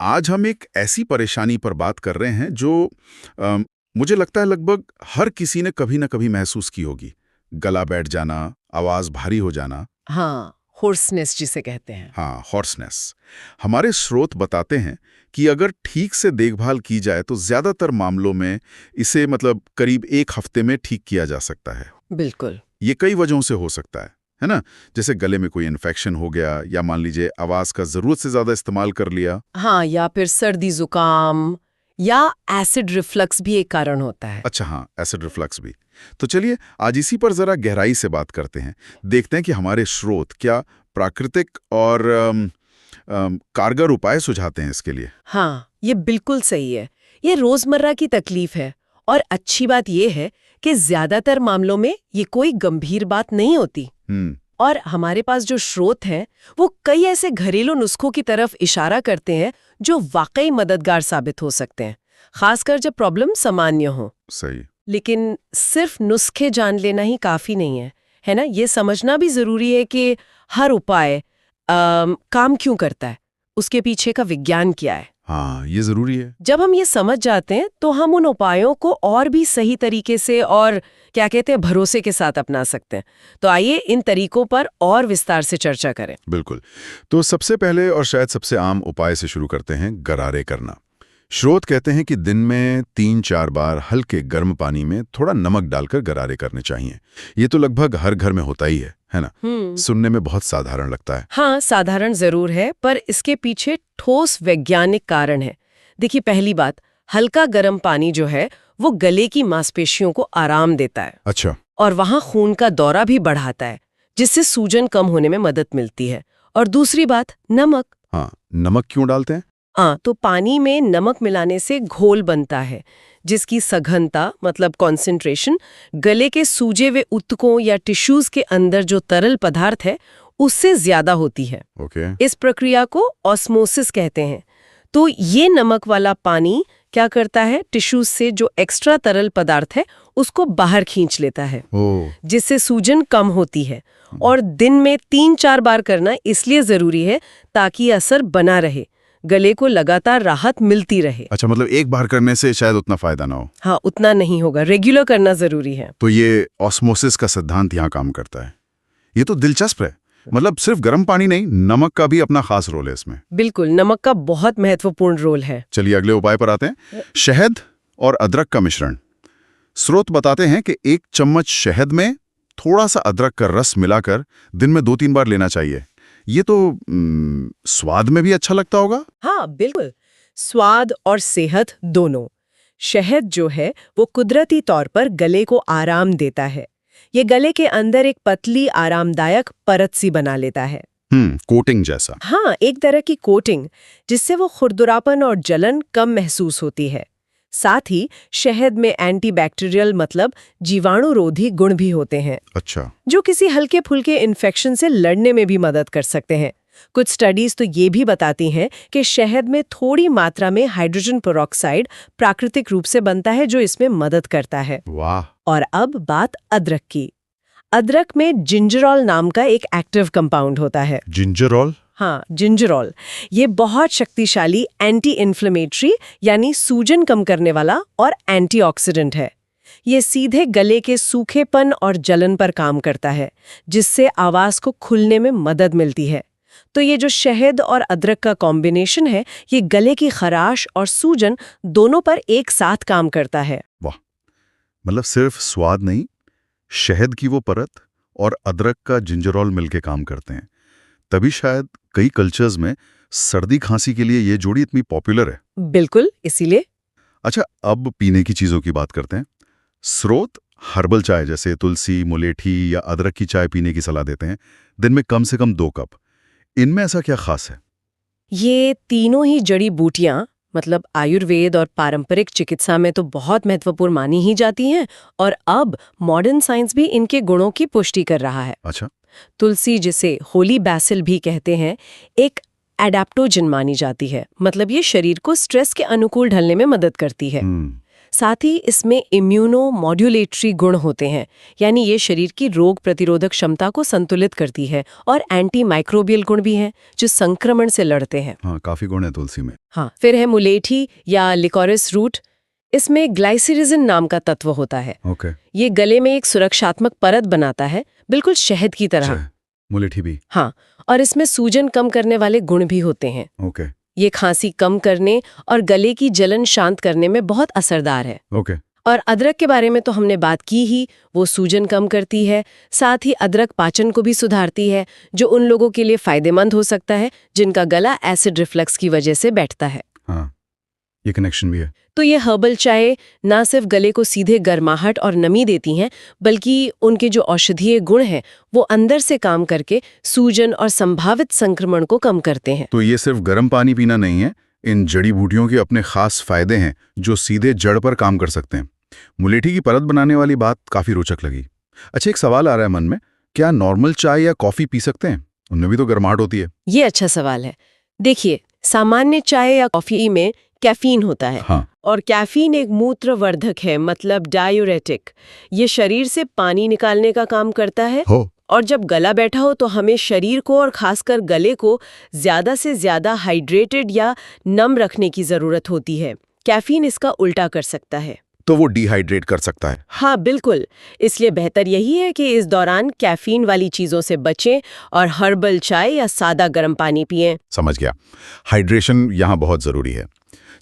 आज हम एक ऐसी परेशानी पर बात कर रहे हैं जो अ, मुझे लगता है लगभग हर किसी ने कभी ना कभी महसूस की होगी। गला बैठ जाना, आवाज भारी हो जाना। हाँ, होर्सनेस जिसे कहते हैं। हाँ, हॉर्सनेस। हमारे स्रोत बताते हैं कि अगर ठीक से देखभाल की जाए तो ज्यादातर मामलों में इसे करीब 1 हफ्ते में ठीक किया जा सकता है। बिल्कुल। ये कई वजहों से हो सकता है ना? जैसे गले में कोई इन्फेक्शन हो गया, या मान लीजिए आवाज का जरूरत से ज्यादा इस्तेमाल कर लिया। हाँ, या फिर सर्दी जुकाम या एसिड रिफ्लक्स भी एक कारण होता है। अच्छा हाँ, एसिड रिफ्लक्स भी। तो चलिए आज इसी पर जरा गहराई से बात करते हैं। देखते हैं कि हमारे स्रोत क्या प्राकृतिक और कारगर उपाय सुझाते हैं इसके लिए। हाँ, ये बिल्कुल सही है। ये रोजमर्रा की तकलीफ है और अच्छी बात ये है कि ज्यादातर मामलों में ये कोई गंभीर बात नहीं होती। और हमारे पास जो स्रोत हैं वो कई ऐसे घरेलू नुस्खों की तरफ इशारा करते हैं जो वाकई मददगार साबित हो सकते हैं, खासकर जब प्रॉब्लम सामान्य हो। सही। लेकिन सिर्फ नुस्खे जान लेना ही काफी नहीं है ना? ये समझना भी जरूरी है कि हर उपाय काम क्यों करता है, उसके पीछे का विज्ञान क्या है। हाँ, ये जरूरी है। जब हम ये समझ जाते हैं तो हम उन उपायों को और भी सही तरीके से और क्या कहते हैं भरोसे के साथ अपना सकते हैं। तो आइए इन तरीकों पर और विस्तार से चर्चा करें। बिल्कुल। तो सबसे पहले और शायद सबसे आम उपाय से शुरू करते हैं, गरारे करना। स्रोत कहते हैं कि दिन में 3-4 बार हल्के गर्म पानी में थोड़ा नमक डालकर गरारे करने चाहिए। ये तो लगभग हर घर में होता ही है ना? सुनने में बहुत साधारण लगता है। हाँ, साधारण जरूर है, पर इसके पीछे ठोस वैज्ञानिक कारण है। देखिए, पहली बात, हल्का गर्म पानी जो है वो गले की मांसपेशियों को आराम देता है। अच्छा। और वहाँ खून का दौरा भी बढ़ाता है, जिससे सूजन कम होने में मदद मिलती है। और दूसरी बात, नमक। हाँ, नमक क्यों डालते हैं? हाँ, तो पानी में नमक मिलाने से घोल बनता है जिसकी सघनता कॉन्सेंट्रेशन गले के सूजे हुए ऊतकों या टिश्यूज के अंदर जो तरल पदार्थ है उससे ज्यादा होती है। इस प्रक्रिया को ऑस्मोसिस कहते हैं। तो ये नमक वाला पानी क्या करता है, टिश्यूज से जो एक्स्ट्रा तरल पदार्थ है उसको बाहर खींच लेता है, जिससे सूजन कम होती है। और दिन में 3-4 बार करना इसलिए जरूरी है ताकि असर बना रहे, गले को लगातार राहत मिलती रहे। अच्छा, एक बार करने से शायद उतना फायदा ना हो। हाँ, उतना नहीं होगा, रेगुलर करना जरूरी है। तो ये ऑस्मोसिस का सिद्धांत यहाँ काम करता है। ये तो दिलचस्प है। सिर्फ गर्म पानी नहीं, नमक का भी अपना खास रोल है इसमें। बिल्कुल, नमक का बहुत महत्वपूर्ण रोल है। चलिए अगले उपाय पर आते हैं, शहद और अदरक का मिश्रण। स्रोत बताते हैं कि 1 चम्मच शहद में थोड़ा सा अदरक का रस मिलाकर दिन में 2-3 बार लेना चाहिए। ये तो स्वाद में भी अच्छा लगता होगा। हाँ, बिल्कुल, स्वाद और सेहत दोनों। शहद जो है वो कुदरती तौर पर गले को आराम देता है। ये गले के अंदर एक पतली आरामदायक परत सी बना लेता है। कोटिंग जैसा। हाँ, एक तरह की कोटिंग, जिससे वो खुरदुरापन और जलन कम महसूस होती है। साथ ही शहद में एंटीबैक्टीरियल जीवाणुरोधी गुण भी होते हैं। अच्छा। जो किसी हल्के फुल्के इन्फेक्शन से लड़ने में भी मदद कर सकते हैं। कुछ स्टडीज तो ये भी बताती हैं कि शहद में थोड़ी मात्रा में हाइड्रोजन पेरोक्साइड प्राकृतिक रूप से बनता है जो इसमें मदद करता है। वाह। और अब बात अदरक की। अदरक में जिंजरॉल नाम का एक एक्टिव कंपाउंड होता है। जिंजरॉल? हाँ, जिंजरॉल। ये बहुत शक्तिशाली एंटी इन्फ्लेमेटरी यानी सूजन कम करने वाला और एंटीऑक्सीडेंट है। ये सीधे गले के सूखेपन और जलन पर काम करता है, जिससे आवाज को खुलने में मदद मिलती है। तो ये जो शहद और अदरक का कॉम्बिनेशन है, ये गले की खराश और सूजन दोनों पर एक साथ काम करता है। वाह, सिर्फ स्वाद नहीं, शहद की वो परत और अदरक का जिंजरॉल मिलके काम करते हैं। तभी शायद कई कल्चर्स में सर्दी खांसी के लिए ये जोड़ी इतनी पॉपुलर है। बिल्कुल, इसीलिए। अच्छा, अब पीने की चीजों की बात करते हैं। स्रोत हर्बल चाय जैसे तुलसी, मुलेठी या अदरक की चाय पीने की सलाह देते हैं, दिन में कम से कम 2 कप। इनमें ऐसा क्या खास है? ये तीनों ही जड़ी बूटियां आयुर्वेद और पारंपरिक चिकित्सा में तो बहुत महत्वपूर्ण मानी ही जाती हैं, और अब मॉडर्न साइंस भी इनके गुणों की पुष्टि कर रहा है। अच्छा। तुलसी, जिसे होली बैसिल भी कहते हैं, एक एडाप्टोजन मानी जाती है। ये शरीर को स्ट्रेस के अनुकूल ढलने में मदद करती है। साथ ही इसमें इम्यूनो मॉड्यूलेटरी गुण होते हैं, यानी ये शरीर की रोग प्रतिरोधक क्षमता को संतुलित करती है, और एंटी माइक्रोबियल गुण भी हैं जो संक्रमण से लड़ते हैं। हाँ, काफी गुण है तुलसी में। हाँ, फिर है मुलेठी या लिकोरिस रूट। इसमें ग्लाइसिरिजिन नाम का तत्व होता है। ओके। ये गले में एक सुरक्षात्मक परत बनाता है, बिल्कुल शहद की तरह। अच्छा, मुलेठी भी। हाँ, और इसमें सूजन कम करने वाले गुण भी होते हैं। ओके। ये खांसी कम करने और गले की जलन शांत करने में बहुत असरदार है। ओके। और अदरक के बारे में तो हमने बात की ही, वो सूजन कम करती है। साथ ही अदरक पाचन को भी सुधारती है, जो उन लोगों के लिए फायदेमंद हो सकता है जिनका गला एसिड रिफ्लक्स की वजह से बैठता है। हाँ, ये कनेक्शन भी है। तो ये हर्बल चाय ना सिर्फ गले को सीधे गर्माहट और नमी देती हैं, बल्कि उनके जो औषधीय गुण हैं वो अंदर से काम करके सूजन और संभावित संक्रमण को कम करते हैं। तो ये सिर्फ गर्म पानी पीना नहीं है, इन जड़ी बूटियों के अपने खास फायदे हैं जो सीधे जड़ पर काम कर सकते हैं। मुलेठी की परत बनाने वाली बात काफी रोचक लगी। अच्छा, एक सवाल आ रहा है मन में, क्या नॉर्मल चाय या कॉफी पी सकते हैं? उनमें भी तो गर्माहट होती है। ये अच्छा सवाल है। देखिए, सामान्य चाय या कॉफी में कैफीन होता है। हाँ। और कैफीन एक मूत्रवर्धक है, मतलब डायूरेटिक। ये शरीर से पानी निकालने का काम करता है। और जब गला बैठा हो तो हमें शरीर को और खासकर गले को ज्यादा से ज्यादा हाइड्रेटेड या नम रखने की जरूरत होती है। कैफीन इसका उल्टा कर सकता है, तो वो डिहाइड्रेट कर सकता है। हाँ बिल्कुल। इसलिए बेहतर यही है कि इस दौरान कैफीन वाली चीजों से बचें और हर्बल चाय या सादा गर्म पानी पिएं। समझ गया, हाइड्रेशन यहाँ बहुत जरूरी है।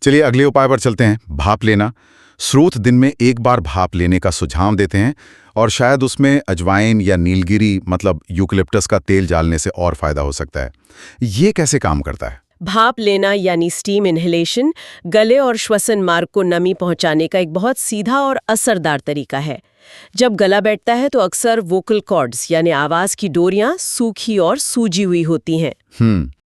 चलिए अगले उपाय पर चलते हैं, भाप लेना। स्रोत दिन में एक बार भाप लेने का सुझाव देते हैं, और शायद उसमें अजवाइन या नीलगिरी मतलब यूकलिप्टस का तेल डालने से और फायदा हो सकता है। ये कैसे काम करता है? भाप लेना यानी स्टीम इन्हेलेशन गले और श्वसन मार्ग को नमी पहुंचाने का एक बहुत सीधा और असरदार तरीका है। जब गला बैठता है तो अक्सर वोकल कॉर्ड्स यानी आवाज की डोरियां सूखी और सूजी हुई होती हैं।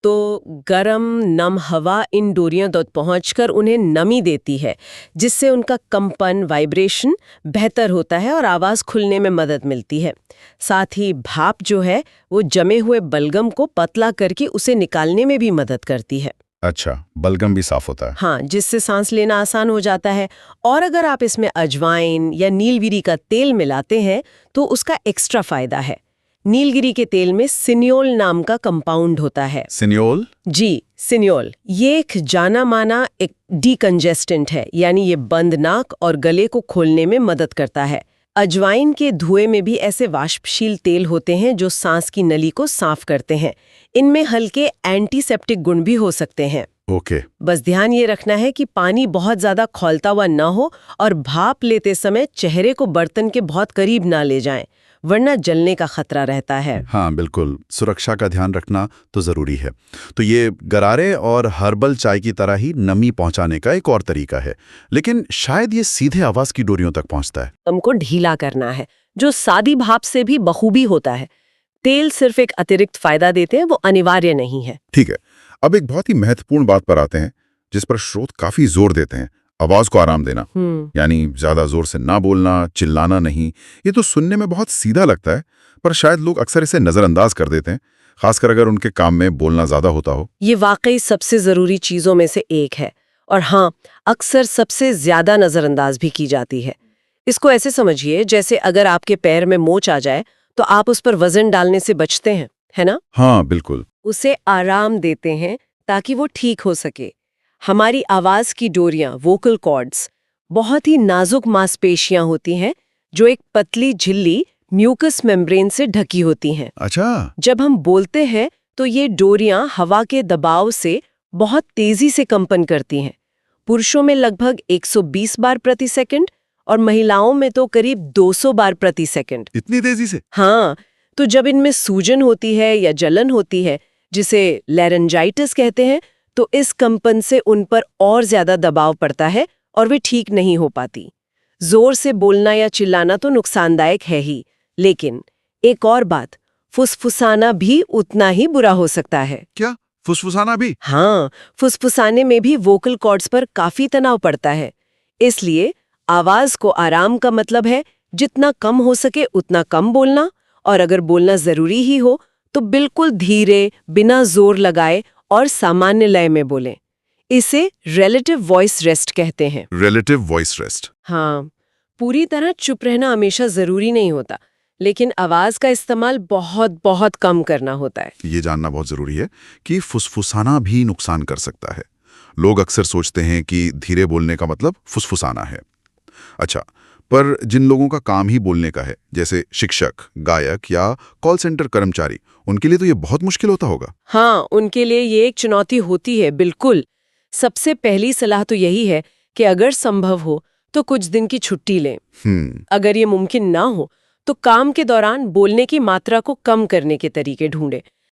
तो गरम नम हवा इन डोरियों तक पहुंचकर उन्हें नमी देती है, जिससे उनका कंपन वाइब्रेशन बेहतर होता है और आवाज खुलने में मदद मिलती है। साथ ही भाप जो है वो जमे हुए बलगम को पतला करके उसे निकालने में भी मदद करती है। अच्छा, बलगम भी साफ होता है। हाँ, जिससे सांस लेना आसान हो जाता है। और अगर आप इसमें अजवाइन या नीलगिरी का तेल मिलाते हैं तो उसका एक्स्ट्रा फायदा है। नीलगिरी के तेल में सिनियोल नाम का कंपाउंड होता है। सिनियोल? जी, सिनियोल। ये एक जाना माना एक डीकंजेस्टेंट है, यानी ये बंद नाक और गले को खोलने में मदद करता है। अजवाइन के धुएं में भी ऐसे वाष्पशील तेल होते हैं जो सांस की नली को साफ करते हैं। इनमें हल्के एंटीसेप्टिक गुण भी हो सकते हैं। ओके। बस ध्यान ये रखना है कि पानी बहुत ज्यादा खौलता हुआ ना हो और भाप लेते समय चेहरे को बर्तन के बहुत करीब ना ले जाएं, वरना जलने का खतरा रहता है। हाँ बिल्कुल, सुरक्षा का ध्यान रखना तो जरूरी है। तो ये गरारे और हर्बल चाय की तरह ही नमी पहुंचाने का एक और तरीका है, लेकिन शायद ये सीधे आवाज की डोरियों तक पहुंचता है। हमको ढीला करना है, जो सादी भाप से भी बखूबी होता है। तेल सिर्फ एक अतिरिक्त फायदा देते हैं, वो अनिवार्य नहीं है। ठीक है, अब एक बहुत ही महत्वपूर्ण बात पर आते हैं जिस पर स्रोत काफी जोर देते हैं, आवाज को आराम देना। यानी ज्यादा जोर से ना बोलना, चिल्लाना नहीं। ये तो सुनने में बहुत सीधा लगता है, पर शायद लोग अक्सर इसे नजरअंदाज कर देते हैं, खासकर अगर उनके काम में बोलना ज्यादा होता हो। ये वाकई सबसे जरूरी चीजों में से एक है, और हाँ, अक्सर सबसे ज्यादा नजरअंदाज भी की जाती है। इसको ऐसे समझिए जैसे अगर आपके पैर में मोच आ जाए तो आप उस पर वजन डालने से बचते हैं, है ना? हाँ बिल्कुल। उसे आराम देते हैं ताकि वो ठीक हो सके। हमारी आवाज की डोरियां, वोकल कॉर्ड्स, बहुत ही नाजुक मांसपेशियां होती हैं जो एक पतली झिल्ली म्यूकस मेम्ब्रेन से ढकी होती हैं। अच्छा। जब हम बोलते हैं तो ये डोरियां हवा के दबाव से बहुत तेजी से कंपन करती हैं। पुरुषों में लगभग 120 बार प्रति सेकंड और महिलाओं में तो करीब 200 बार प्रति सेकंड। इतनी तेजी से? हाँ, तो जब इनमें सूजन होती है या जलन होती है, जिसे लैरेंजाइटिस कहते हैं, तो इस कंपन से उन पर और ज्यादा दबाव पड़ता है और वे ठीक नहीं हो पाती। जोर से बोलना या चिल्लाना तो नुकसानदायक है ही, लेकिन एक और बात, फुसफुसाना भी उतना ही बुरा हो सकता है। क्या, फुसफुसाना भी? हाँ, फुसफुसाने में भी वोकल कॉर्ड्स पर काफी तनाव पड़ता है। इसलिए आवाज को आराम का मतलब है जितना कम हो सके उतना कम बोलना, और अगर बोलना जरूरी ही हो तो बिल्कुल धीरे, बिना जोर लगाए और सामान्य लय में बोलें। इसे रिलेटिव वॉइस रेस्ट कहते हैं। Relative voice rest. हाँ, पूरी तरह चुप रहना हमेशा जरूरी नहीं होता, लेकिन आवाज का इस्तेमाल बहुत बहुत कम करना होता है। ये जानना बहुत जरूरी है कि फुसफुसाना भी नुकसान कर सकता है। लोग अक्सर सोचते हैं कि धीरे बोलने का मतलब फुसफुसाना है। अच्छा, पर जिन लोगों का काम ही बोलने का है, जैसे शिक्षक, गायक या कॉल सेंटर कर्मचारी, उनके लिए तो ये बहुत मुश्किल होता होगा। हाँ, उनके लिए ये एक चुनौती होती है, बिल्कुल। सबसे पहली सलाह तो यही है कि अगर संभव हो तो कुछ दिन की छुट्टी लें। अगर ये मुमकिन ना हो तो काम के दौरान बोलने की मात्रा को कम करने के तरीके ढूंढें।